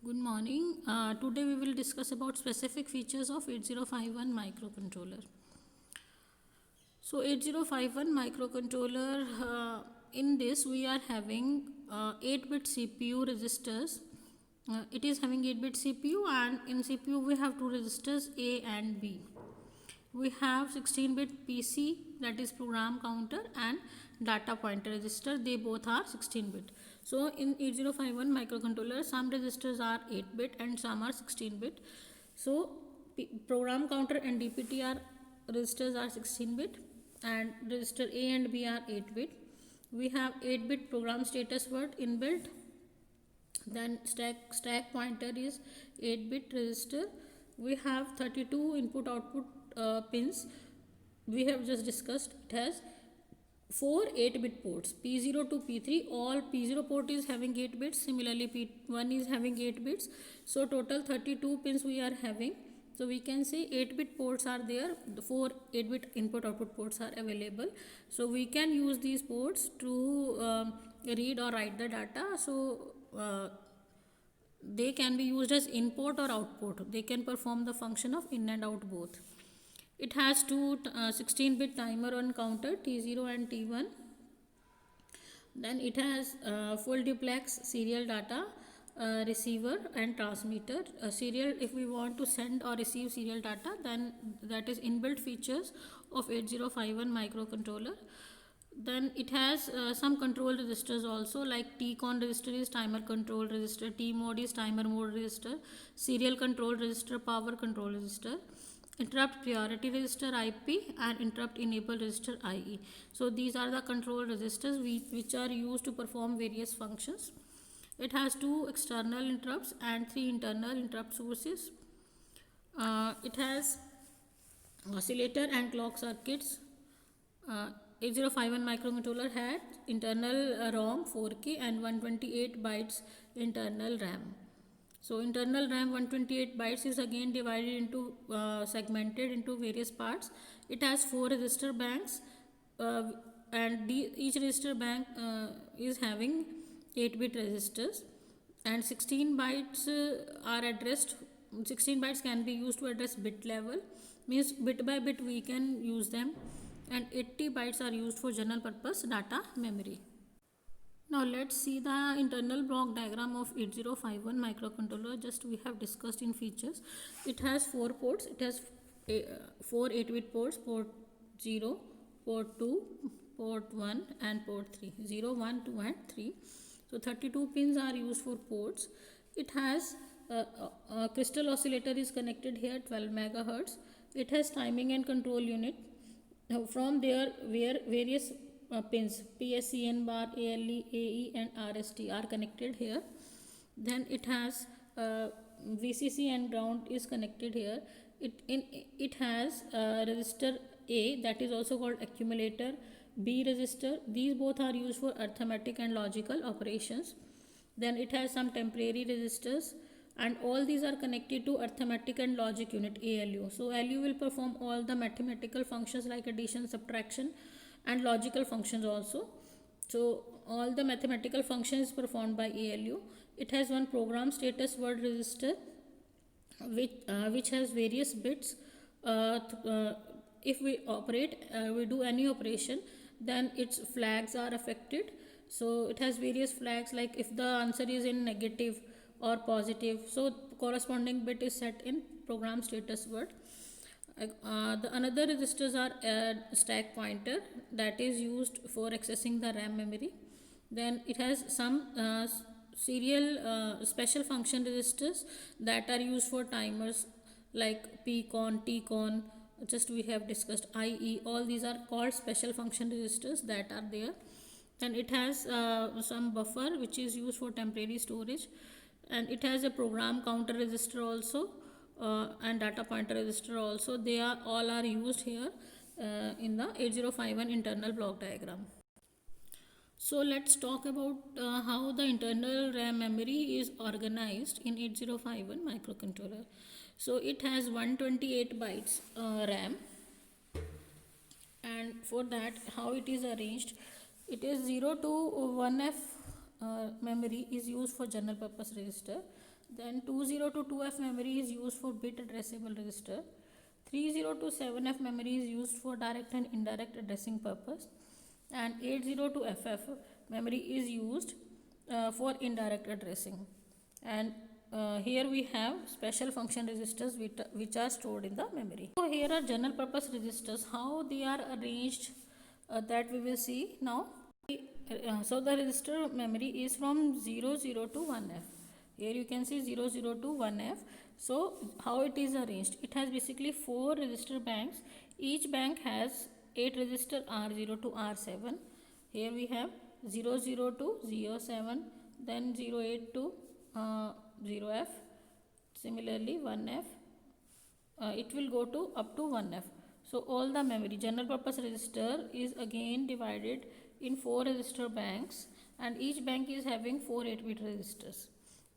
Good morning. Today we will discuss about specific features of 8051 microcontroller. So 8051 microcontroller, in this we are having 8-bit CPU registers. It is having 8-bit CPU, and in CPU we have two registers A and B. We have 16-bit PC, that is program counter, and data pointer register. They both are 16-bit. So in 8051 microcontroller, some registers are 8-bit and some are 16-bit. So program counter and DPTR registers are 16-bit and register A and B are 8-bit. We have 8-bit program status word inbuilt. Then stack pointer is 8-bit register. We have 32 input output pins. We have just discussed. It has 4 8-bit ports, P0 to P3. All P0 port is having 8 bits. Similarly, P1 is having 8 bits. So total 32 pins we are having. So we can say 8-bit ports are there. The 4 8-bit input output ports are available. So we can use these ports to read or write the data. So they can be used as input or output. They can perform the function of in and out both. It has two 16-bit timer on counter, T0 and T1. Then it has full duplex serial data receiver and transmitter. Serial, if we want to send or receive serial data, then that is inbuilt features of 8051 microcontroller. Then it has some control registers also, like TCON register is timer control register, T mode is timer mode register, serial control register, power control register, interrupt priority register IP, and interrupt enable register IE. So these are the control registers which are used to perform various functions. It has 2 external interrupts and 3 internal interrupt sources. It has oscillator and clock circuits. 8051 microcontroller had internal ROM 4K and 128 bytes internal RAM. So internal RAM 128 bytes is again divided into segmented into various parts. It has 4 register banks and each register bank is having 8-bit registers, and 16 bytes are addressed. 16 bytes can be used to address bit level, means bit by bit we can use them, and 80 bytes are used for general purpose data memory. Now let's see the internal block diagram of 8051 microcontroller. Just we have discussed in features. It has 4 ports. It has 4 8-bit ports, port 0, port 2, port 1 and port 3. 0, 1, 2 and 3. So 32 pins are used for ports. It has a crystal oscillator is connected here, 12 megahertz. It has timing and control unit. Now from there where various pins PSEN bar, ALE, AE and RST are connected here. Then it has VCC and ground is connected here. It has register A, that is also called accumulator, B register. These both are used for arithmetic and logical operations. Then it has some temporary registers, and all these are connected to arithmetic and logic unit, ALU. So ALU will perform all the mathematical functions like addition, subtraction and logical functions also. So all the mathematical functions performed by ALU. It has one program status word register which has various bits. If we we do any operation, then its flags are affected. So it has various flags, like if the answer is in negative or positive, so corresponding bit is set in program status word. The another registers are stack pointer, that is used for accessing the RAM memory. Then it has some serial special function registers that are used for timers, like PCON, TCON, just we have discussed IE. All these are called special function registers that are there. And it has some buffer which is used for temporary storage, and it has a program counter register also and data pointer register also. They are all are used here in the 8051 internal block diagram. So let's talk about how the internal RAM memory is organized in 8051 microcontroller. So it has 128 bytes RAM, and for that how it is arranged, it is 0 to 1F memory is used for general purpose register. Then 20 to 2F memory is used for bit addressable register. 30 to 7F memory is used for direct and indirect addressing purpose. And 80 to FF memory is used for indirect addressing. And here we have special function registers which are stored in the memory. So here are general purpose registers, how they are arranged, that we will see now. So the register memory is from 00 to 1F. Here you can see 00 to 1F. So how it is arranged? It has basically 4 register banks. Each bank has 8 register R0 to R7. Here we have 00 to 07, then 08 to 0F. Similarly 1F. It will go to up to 1F. So all the memory general purpose register is again divided in 4 register banks, and each bank is having 4 8-bit registers.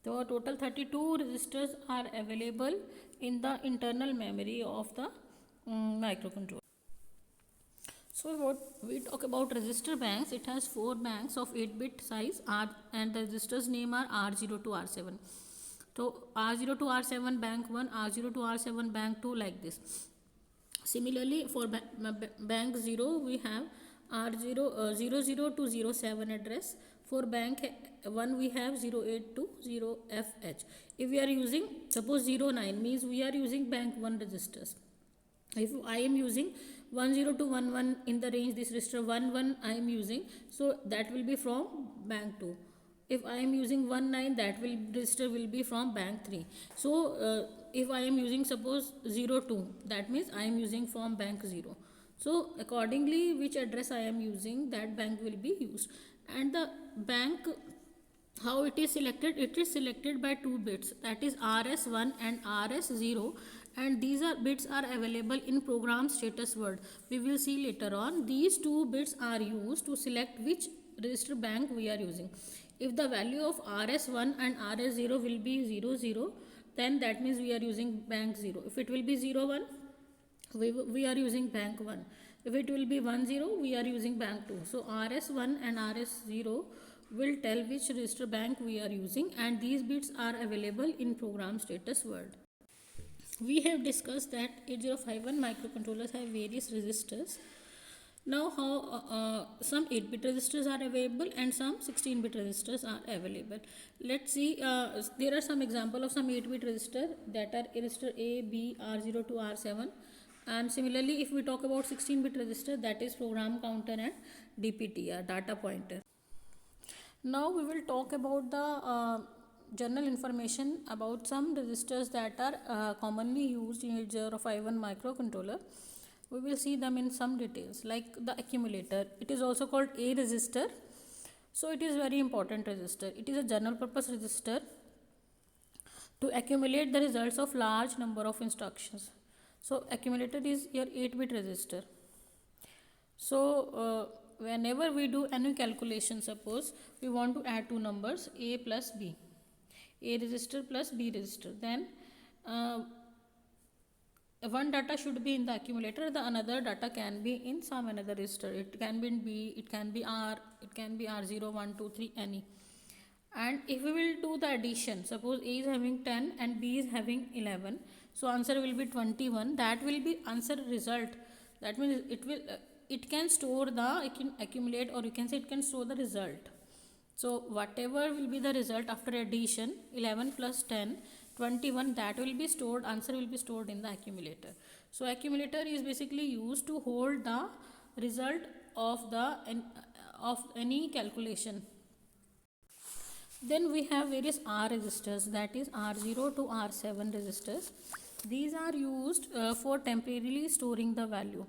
So total 32 registers are available in the internal memory of the microcontroller. So what we talk about register banks, it has 4 banks of 8-bit size R, and the registers name are R0 to R7. So R0 to R7 bank 1, R0 to R7 bank 2, like this. Similarly for bank 0 we have R0 00 to 07 address. For bank 1 we have 08 to 0FH. If we are using, suppose 09 means we are using bank 1 registers. If I am using 10 to 11 in the range, this register 11 I am using, so that will be from bank 2. If I am using 19, that will register will be from bank 3. So if I am using suppose 02, that means I am using from bank 0. So accordingly which address I am using, that bank will be used. And the bank, how it is selected? It is selected by 2 bits, that is RS1 and RS0, and these are bits are available in program status word. We will see later on. These 2 bits are used to select which register bank we are using. If the value of RS1 and RS0 will be 00, then that means we are using bank 0. If it will be 01, we are using bank 1. If it will be 10, we are using bank 2. So RS1 and RS0 will tell which register bank we are using, and these bits are available in program status word. We have discussed that 8051 microcontrollers have various registers. Now how some 8-bit registers are available and some 16-bit registers are available. Let's see, there are some example of some 8-bit register, that are register A, B, R0 to R7. And similarly if we talk about 16-bit register, that is program counter and DPTR, data pointer. Now we will talk about the general information about some registers that are commonly used in 8051 microcontroller. We will see them in some details, like the accumulator. It is also called A register. So it is very important register. It is a general purpose register to accumulate the results of large number of instructions. So accumulator is your 8-bit register. So whenever we do any calculation, suppose we want to add 2 numbers A plus B, A register plus B register, then one data should be in the accumulator, the another data can be in some another register. It can be in B, it can be R, it can be R0, 1, 2, 3, any. And if we will do the addition, suppose A is having 10 and B is having 11, so answer will be 21. That will be answer result. That means it will it can store the, it can accumulate, or you can say it can store the result. So whatever will be the result after addition, 11 plus 10, 21, that will be stored, answer will be stored in the accumulator. So accumulator is basically used to hold the result of the of any calculation. Then we have various R registers, that is R0 to R7 registers. These are used for temporarily storing the value.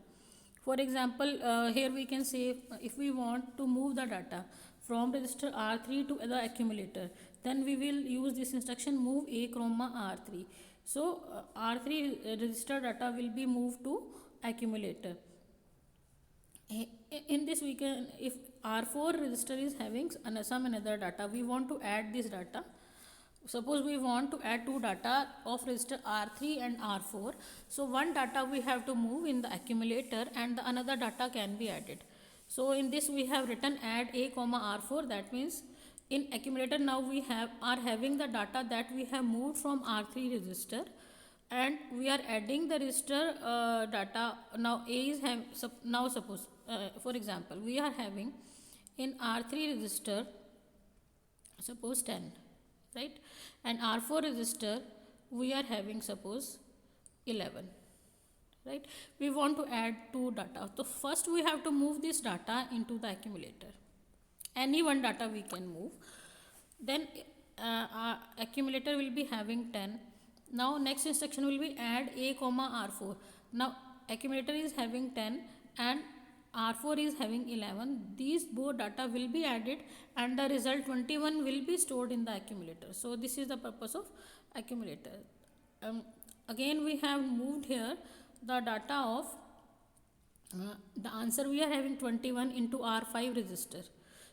For example, here we can say if we want to move the data from register R3 to the accumulator, then we will use this instruction move A comma R3. So R3 register data will be moved to accumulator. In this we can, if R4 register is having some another data, we want to add this data. Suppose we want to add 2 data of register R3 and R4. So one data we have to move in the accumulator and the another data can be added. So in this we have written add A comma R4, that means in accumulator now we are having the data that we have moved from R3 register, and we are adding the register data. Now A is now suppose for example we are having in R3 register suppose 10, right, and R4 register we are having suppose 11, right. We want to add two data, so first we have to move this data into the accumulator. Any one data we can move, then our accumulator will be having 10. Now next instruction will be add A comma R4. Now accumulator is having 10 and R4 is having 11. These both data will be added and the result 21 will be stored in the accumulator. So this is the purpose of accumulator. Again we have moved here the data of the answer we are having 21 into R5 register.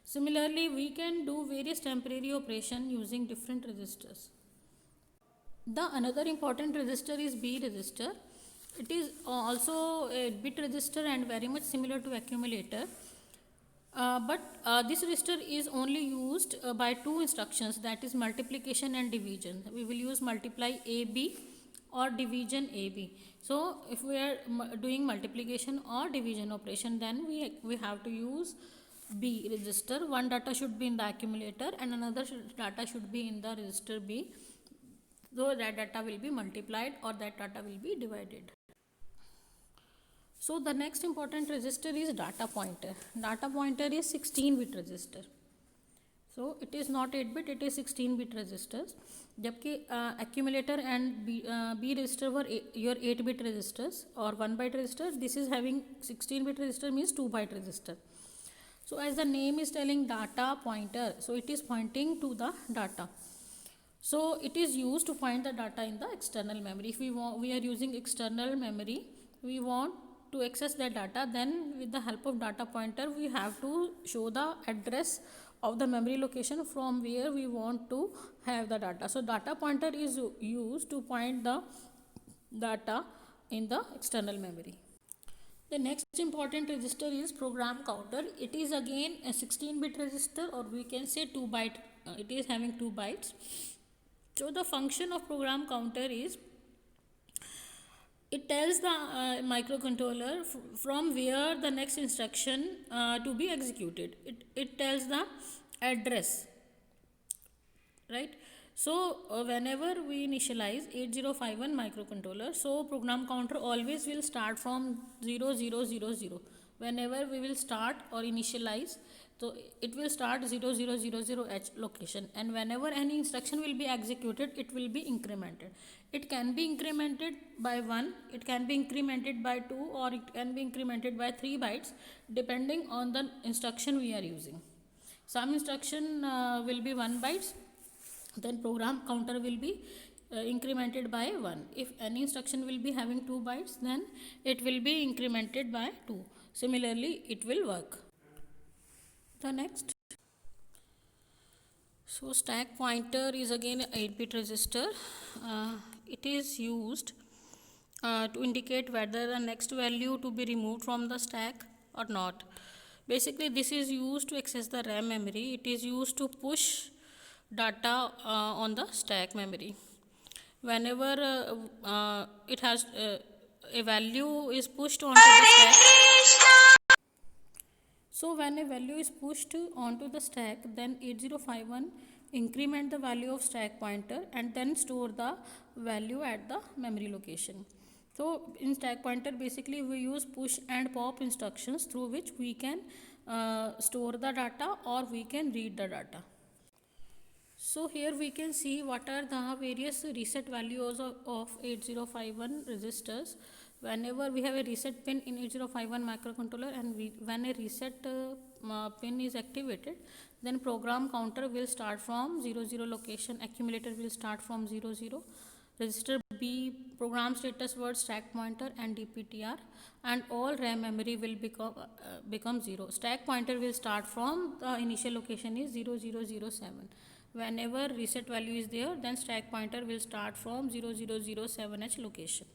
Similarly, we can do various temporary operation using different registers. The another important register is B register. It is also a bit register and very much similar to accumulator. But this register is only used by two instructions, that is multiplication and division. We will use multiply AB or division AB. So if we are doing multiplication or division operation, then we have to use B register. One data should be in the accumulator and another data should be in the register B. So that data will be multiplied or that data will be divided. So the next important register is data pointer. Data pointer is 16-bit register. So it is not 8-bit, it is 16-bit registers. जबकि accumulator and B register were your 8-bit registers or 1-byte register. This is having 16-bit register, means 2-byte register. So as the name is telling data pointer, so it is pointing to the data. So it is used to point the data in the external memory. If we are using external memory, we want to access that data, then with the help of data pointer we have to show the address of the memory location from where we want to have the data. So data pointer is used to point the data in the external memory. The next important register is program counter. It is again a 16-bit register, or we can say 2-byte. It is having 2 bytes. So the function of program counter is, it tells the microcontroller from where the next instruction to be executed. It tells the address, right. So whenever we initialize 8051 microcontroller, so program counter always will start from 0000. Whenever we will start or initialize, so it will start 0000H location, and whenever any instruction will be executed, it will be incremented. It can be incremented by 1, it can be incremented by 2, or it can be incremented by 3 bytes depending on the instruction we are using. Some instruction will be 1 bytes, then program counter will be incremented by 1. If any instruction will be having 2 bytes, then it will be incremented by 2. Similarly, it will work. The next, so stack pointer is again a 8-bit register. It is used to indicate whether the next value to be removed from the stack or not. Basically, this is used to access the RAM memory. It is used to push data on the stack memory. Whenever it has a value is pushed onto the stack, so when a value is pushed onto the stack, then 8051 increment the value of stack pointer and then store the value at the memory location. So in stack pointer, basically we use push and pop instructions through which we can store the data or we can read the data. So here we can see what are the various reset values of 8051 registers. Whenever we have a reset pin in 8051 microcontroller and when a reset pin is activated, then program counter will start from 00 location, accumulator will start from 00, register B, program status word, stack pointer and DPTR, and all RAM memory will become 0. Stack pointer will start from the initial location is 0007. Whenever reset value is there, then stack pointer will start from 0007H location.